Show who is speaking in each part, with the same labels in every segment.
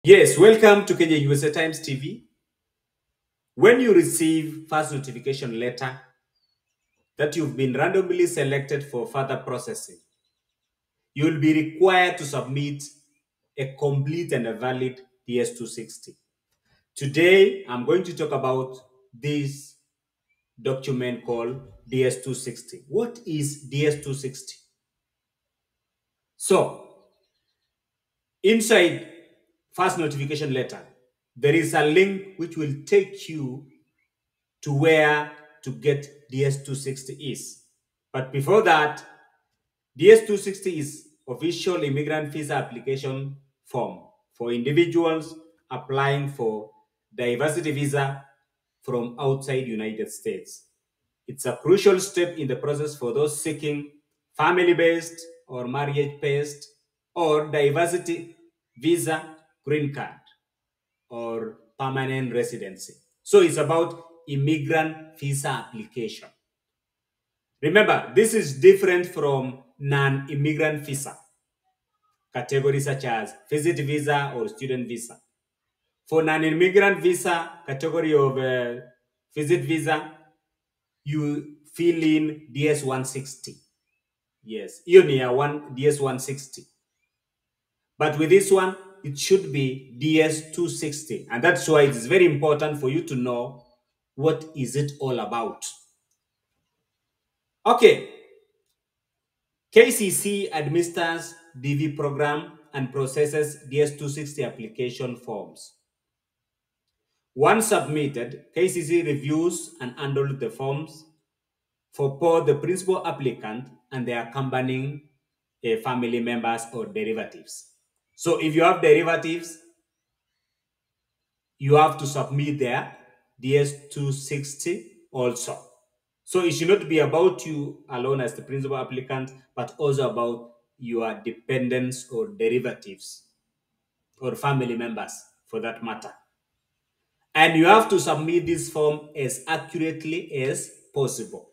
Speaker 1: Yes, welcome to Kenya USA Times TV. When you receive first notification letter that you've been randomly selected for further processing, you'll be required to submit a complete and a valid DS260. Today, I'm going to talk about this document called DS260. What is DS260? So, inside first notification letter, there is a link which will take you to where to get DS260 is. But before that, DS260 is official immigrant visa application form for individuals applying for diversity visa from outside United States. It's a crucial step in the process for those seeking family-based or marriage-based or diversity visa green card or permanent residency. So it's about immigrant visa application. Remember, this is different from non-immigrant visa categories such as visit visa or student visa. For non-immigrant visa category of visit visa, you fill in DS-160. Yes, hiyo ni ya DS-160. But with this one, it should be DS-260. And that's why it's very important for you to know what is it all about. Okay, KCC administers DV program and processes DS-260 application forms. Once submitted, KCC reviews and handles the forms for both the principal applicant and their accompanying family members or derivatives. So if you have derivatives, you have to submit their DS-260 also. So it should not be about you alone as the principal applicant, but also about your dependents or derivatives or family members for that matter. And you have to submit this form as accurately as possible.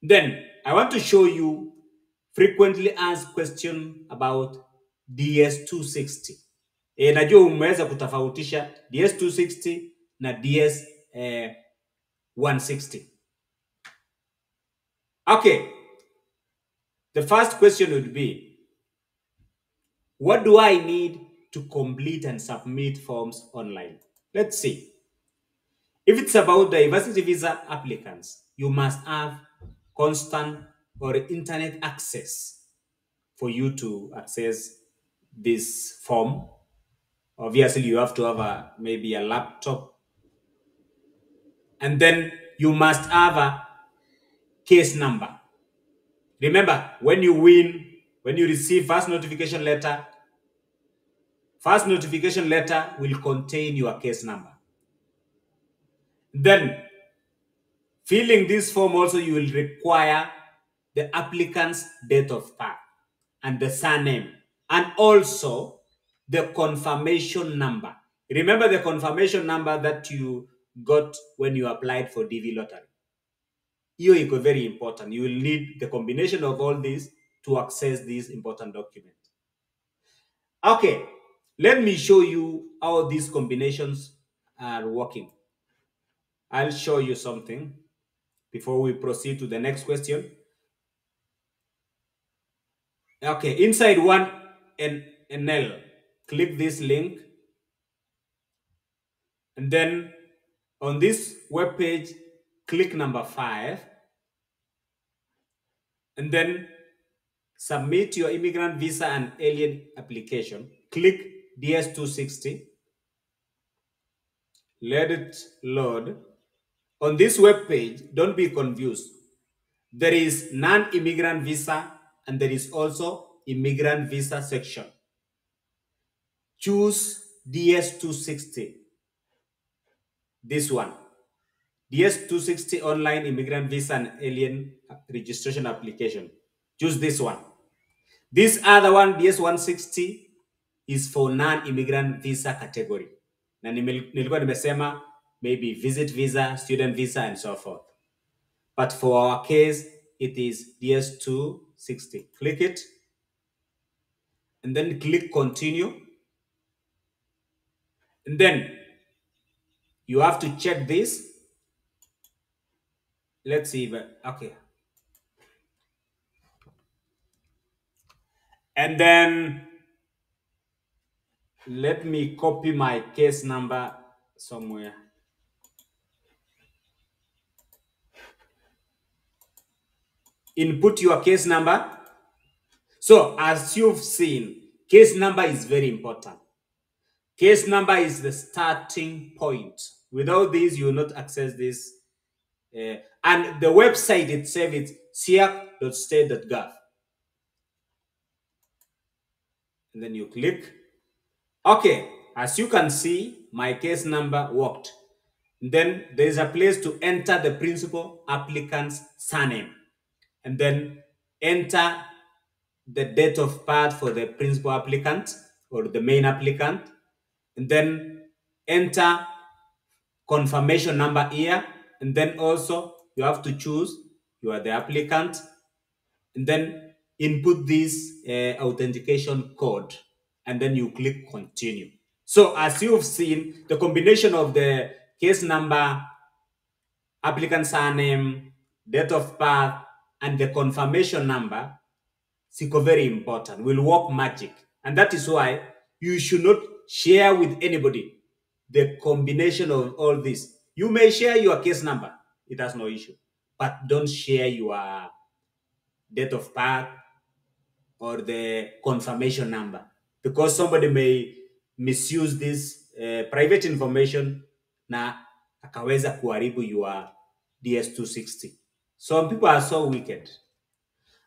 Speaker 1: Then I want to show you frequently asked question about DS-260. Najua umeweza kutofautisha DS-260 na DS-160. Okay, the first question would be, what do I need to complete and submit forms online? Let's see. If it's about diversity visa applicants, you must have constant or internet access for you to access this form. Obviously, you have to have maybe a laptop. And then you must have a case number. Remember, when you receive first notification letter will contain your case number. Then, filling this form also, you will require the applicant's date of birth and the surname, and also the confirmation number. Remember the confirmation number that you got when you applied for DV lottery. Hiyo iko very important. You will need the combination of all these to access this important document. Okay, let me show you how these combinations are working. I'll show you something before we proceed to the next question. Okay, inside 1NL, click this link. And then on this web page, click number 5. And then submit your immigrant visa and alien application. Click DS-260. Let it load. On this web page, don't be confused. There is non-immigrant visa and there is also immigrant visa section. Choose DS-260. This one. DS-260 online immigrant visa and alien registration application. Choose this one. This other one, DS-160, is for non-immigrant visa category. Na nilikuwa nimesema maybe visit visa, student visa, and so forth. But for our case, it is DS-260. Click it. And then click continue. And then you have to check this. Let's see. Okay. And then let me copy my case number somewhere. Input your case number. So as you've seen, case number is very important. Case number is the starting point. Without this, you will not access this. And the website itself is siak.state.gov. And then you click. Okay, as you can see, my case number worked. Then there is a place to enter the principal applicant's surname. And then enter the date of birth for the principal applicant or the main applicant. And then enter confirmation number here. And then also you have to choose you are the applicant. And then input this authentication code. And then you click continue. So as you've seen, the combination of the case number, applicant surname, date of birth, and the confirmation number, siko very important, will work magic. And that is why you should not share with anybody the combination of all this. You may share your case number, it has no issue, but don't share your date of birth or the confirmation number, because somebody may misuse this private information na akaweza kuharibu your DS260. Some people are so wicked.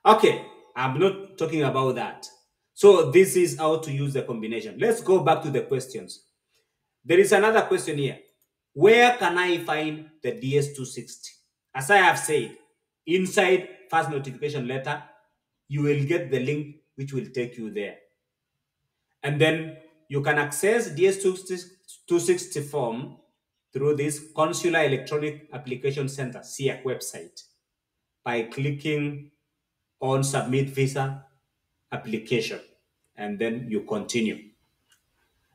Speaker 1: Okay, I'm not talking about that. So this is how to use the combination. Let's go back to the questions. There is another question here. Where can I find the DS260? As I have said, inside first notification letter, you will get the link which will take you there. And then you can access DS260 form through this Consular Electronic Application Center, SIAC website, by clicking on Submit Visa Application, and then you continue.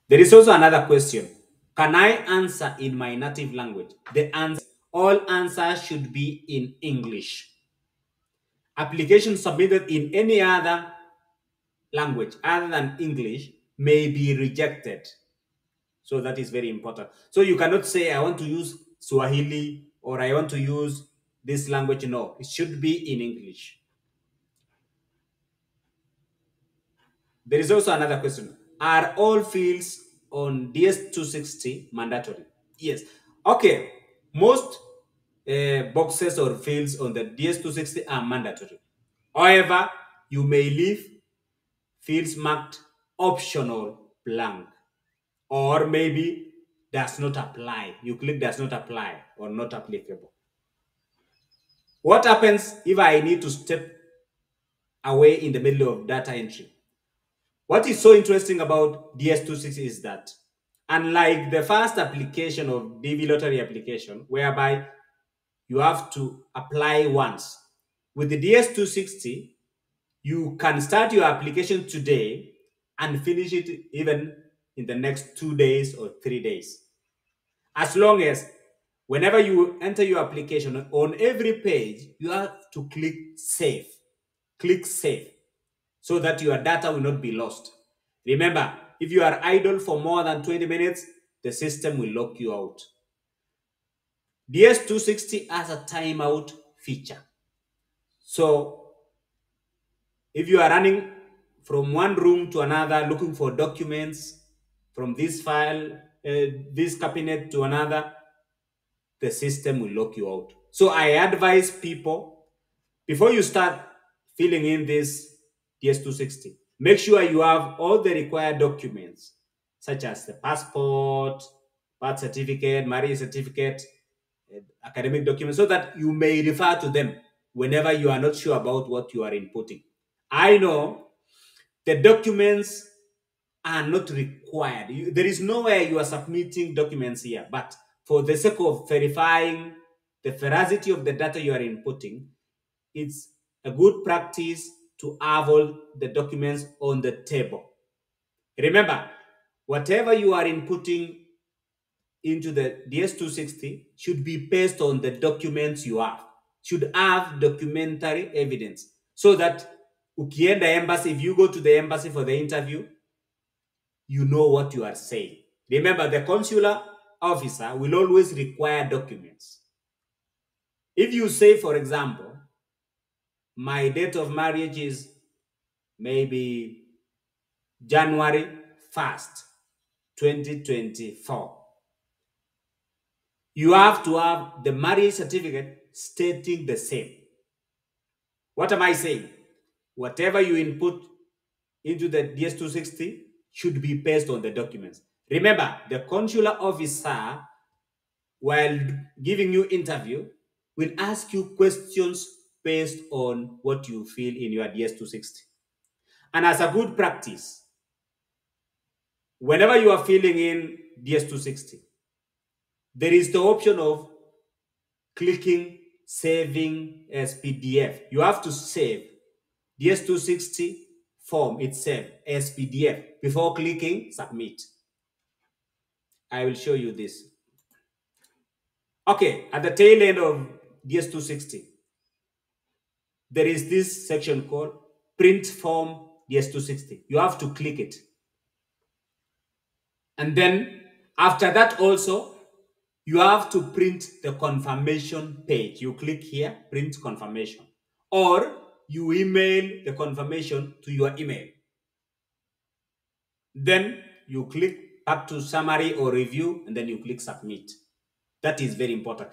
Speaker 1: There is also another question. Can I answer in my native language? The answer, all answers should be in English. Application submitted in any other language other than English may be rejected. So that is very important. So you cannot say, I want to use Swahili or I want to use this language. No, it should be in English. There is also another question. Are all fields on DS260 mandatory? Yes. Okay. Most boxes or fields on the DS260 are mandatory. However, you may leave fields marked optional blank, or maybe does not apply. You click does not apply or not applicable. What happens if I need to step away in the middle of data entry? What is so interesting about DS260 is that, unlike the first application of DV lottery application, whereby you have to apply once, with the DS260, you can start your application today and finish it even in the next 2 days or 3 days. As long as whenever you enter your application, on every page, you have to click save. Click save so that your data will not be lost. Remember, if you are idle for more than 20 minutes, the system will lock you out. DS260 has a timeout feature. So if you are running from one room to another looking for documents from this file, this cabinet to another, the system will lock you out. So I advise people, before you start filling in this DS260, make sure you have all the required documents, such as the passport, birth certificate, marriage certificate, academic documents, so that you may refer to them whenever you are not sure about what you are inputting. I know the documents are not required. There is nowhere you are submitting documents here, but for the sake of verifying the veracity of the data you are inputting, it's a good practice to have all the documents on the table. Remember, whatever you are inputting into the DS260 should be based on the documents you have, should have documentary evidence, so that ukienda embassy, if you go to the embassy for the interview, you know what you are saying. Remember, the consular officer will always require documents. If you say, for example, my date of marriage is maybe January 1st, 2024, you have to have the marriage certificate stating the same. What am I saying? Whatever you input into the DS260 should be based on the documents. Remember, the consular officer, while giving you interview, will ask you questions based on what you fill in your DS260. And as a good practice, whenever you are filling in DS260, there is the option of clicking saving as PDF. You have to save DS260 form itself as PDF before clicking submit. I will show you this. Okay, at the tail end of DS260, there is this section called print form DS260. You have to click it. And then after that also, you have to print the confirmation page. You click here, print confirmation. Or you email the confirmation to your email. Then you click back to summary or review, and then you click submit. That is very important.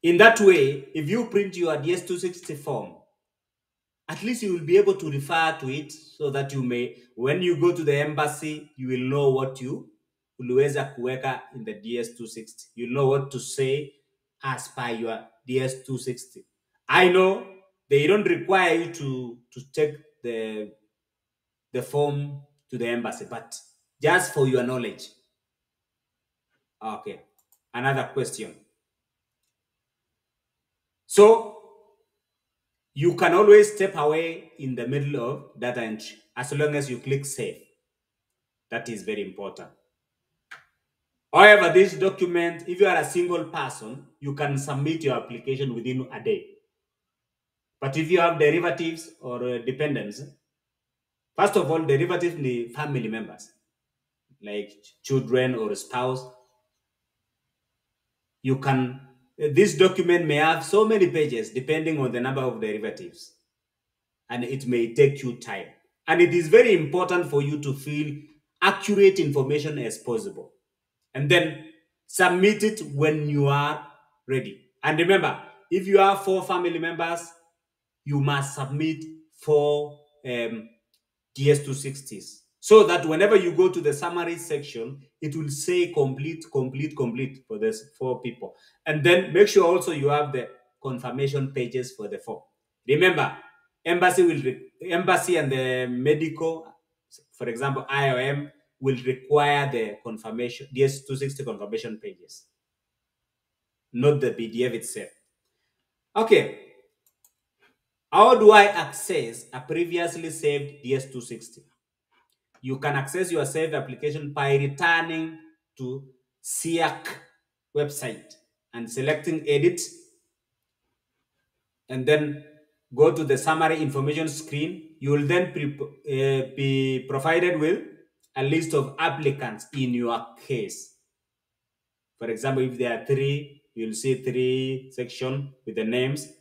Speaker 1: In that way, if you print your DS260 form, at least you will be able to refer to it, so that you may, when you go to the embassy, you will know what you uliweza kuweka in the DS260. You know what to say as per your DS260. I know they don't require you to take the form to the embassy, but just for your knowledge. Okay, another question. So you can always step away in the middle of data entry as long as you click save. That is very important. However, this document, if you are a single person, you can submit your application within a day. But if you have derivatives or dependents, first of all, derivatives need family members, like children or spouse. You can, this document may have so many pages depending on the number of derivatives, and it may take you time. And it is very important for you to fill accurate information as possible. And then submit it when you are ready. And remember, if you have 4 family members, you must submit 4 DS260s, so that whenever you go to the summary section, it will say complete, complete, complete for this 4 people. And then make sure also you have the confirmation pages for the 4. Remember, embassy and the medical, for example, IOM, will require the confirmation, DS260 confirmation pages, not the PDF itself. Okay. How do I access a previously saved DS260? You can access your saved application by returning to SIAC website and selecting edit, and then go to the summary information screen. You will then be provided with a list of applicants in your case. For example, if there are 3, you'll see 3 sections with the names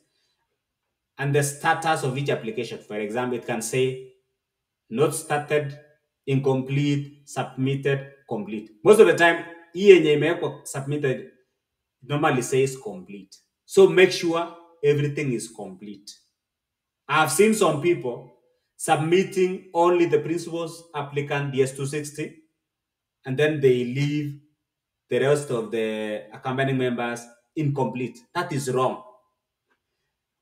Speaker 1: and the status of each application. For example, it can say not started, incomplete, submitted, complete. Most of the time, submitted normally says complete. So make sure everything is complete. I've seen some people submitting only the principal's applicant DS260, and then they leave the rest of the accompanying members incomplete. That is wrong.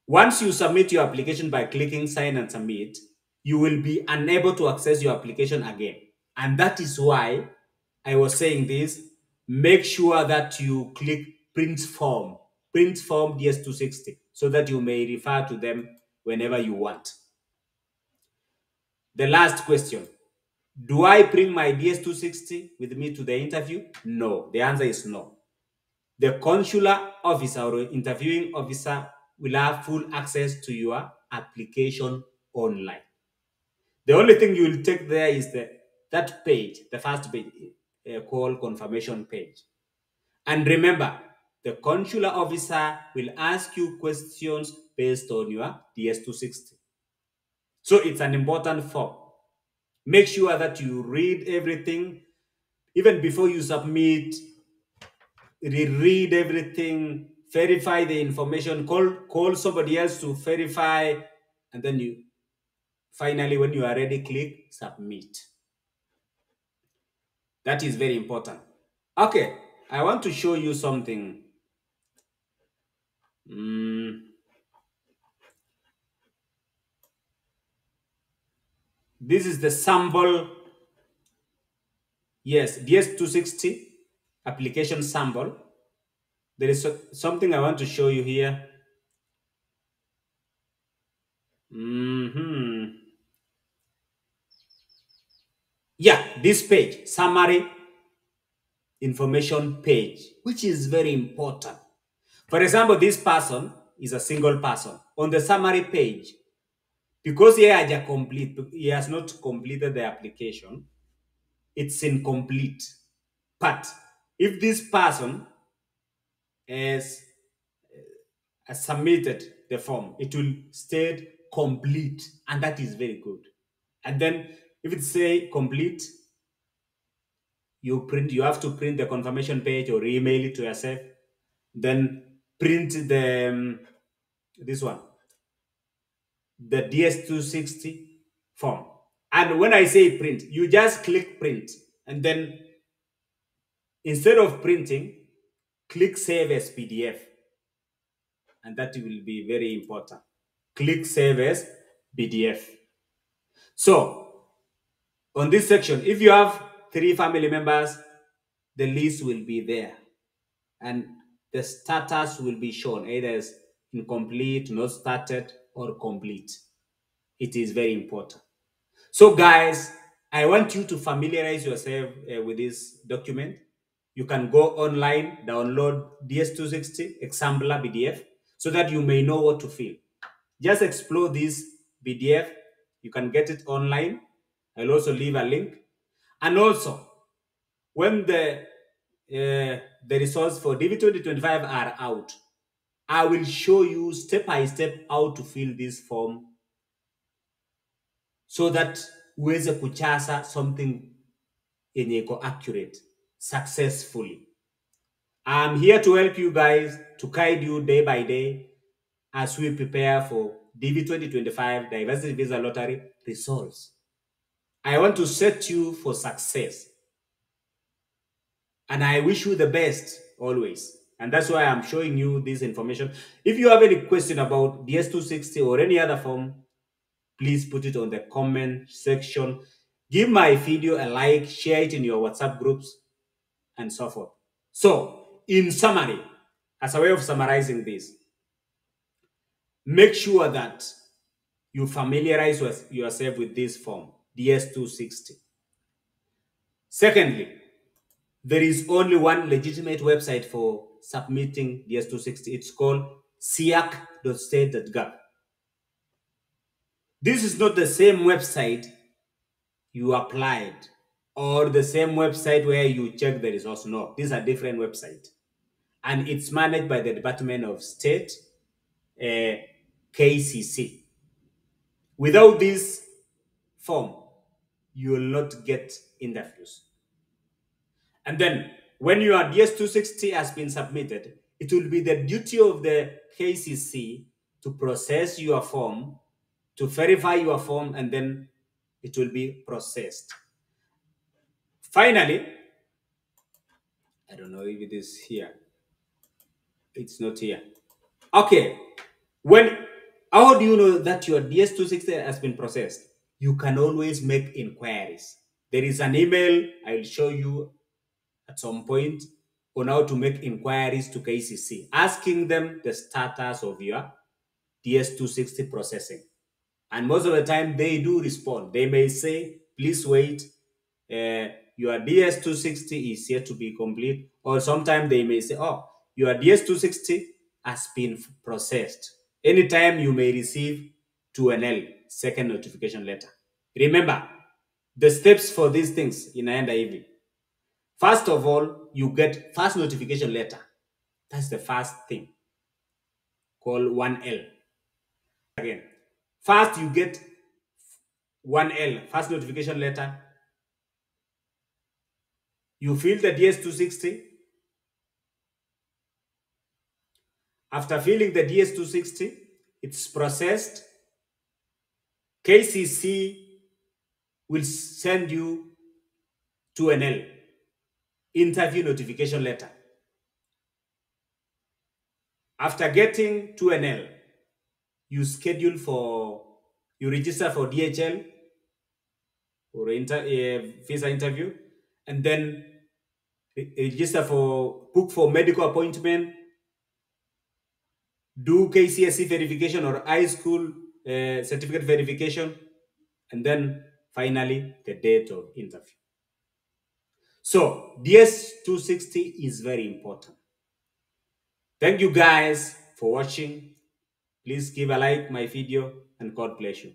Speaker 1: Once you submit your application by clicking sign and submit, you will be unable to access your application again. And that is why I was saying this. Make sure that you click print form DS260, so that you may refer to them whenever you want. The last question. Do I bring my DS260 with me to the interview? No. The answer is no. the consular officer or interviewing officer will have full access to your application online. The only thing you will take there is that page, the first page, called confirmation page. And remember, the consular officer will ask you questions based on your DS260. So it's an important form. Make sure that you read everything. Even before you submit, reread everything, verify the information, call somebody else to verify, and then you finally, when you are ready, click submit. That is very important. Okay, I want to show you something. This is the sample. Yes, DS260 application sample. There is something I want to show you here. Yeah, this page, summary information page, which is very important. For example, this person is a single person. On the summary page, because he has not completed the application, it's incomplete. But if this person has submitted the form, it will stay complete, and that is very good. And then if it say complete, you have to print the confirmation page or email it to yourself, then print the this one, the DS260 form. And when I say print, you just click print, and then instead of printing, click save as PDF, and that will be very important. Click save as PDF. So on this section, if you have 3 family members, the list will be there, and the status will be shown either as incomplete, not started, or complete. It is very important. So guys, I want you to familiarize yourself with this document. You can go online, download DS260 Exemplar PDF so that you may know what to fill. Just explore this PDF. You can get it online. I'll also leave a link. And also, when the results for DV-2025 are out, I will show you step by step how to fill this form so that uweze kuchasa something yenye iko accurate successfully. I'm here to help you guys, to guide you day by day as we prepare for DV-2025 Diversity Visa Lottery results. I want to set you for success, and I wish you the best always. And that's why I'm showing you this information. If you have any question about DS260 or any other form, please put it on the comment section. Give my video a like, share it in your WhatsApp groups, and so forth. So, in summary, as a way of summarizing this, make sure that you familiarize yourself with this form, DS260. Secondly, there is only one legitimate website for submitting DS260. It's called siac.state.gov. This is not the same website you applied or the same website where you check the results. No, these are different websites. And it's managed by the Department of State, KCC. Without this form, you will not get interviews. And then when your DS260 has been submitted, it will be the duty of the KCC to process your form, to verify your form, and then it will be processed. Finally, I don't know if it is here. It's not here. Okay. How do you know that your DS260 has been processed? You can always make inquiries. There is an email I will show you at some point on how to make inquiries to KCC, asking them the status of your DS260 processing. And most of the time, they do respond. They may say, please wait, your DS260 is yet to be complete. Or sometimes they may say, oh, your DS260 has been processed. Anytime you may receive 2NL, second notification letter. Remember, the steps for these things inaenda hivi. First of all, you get first notification letter. That's the first thing, called 1L. Again, first you get 1L, first notification letter. You fill the DS260. After filling the DS260, it's processed. KCC will send you 2NL, interview notification letter. After getting 2NL, you register for DHL or visa interview, and then register book for medical appointment, do KCSE verification or high school certificate verification, and then finally the date of interview. So DS260 is very important. Thank you guys for watching. Please give a like my video and God bless you.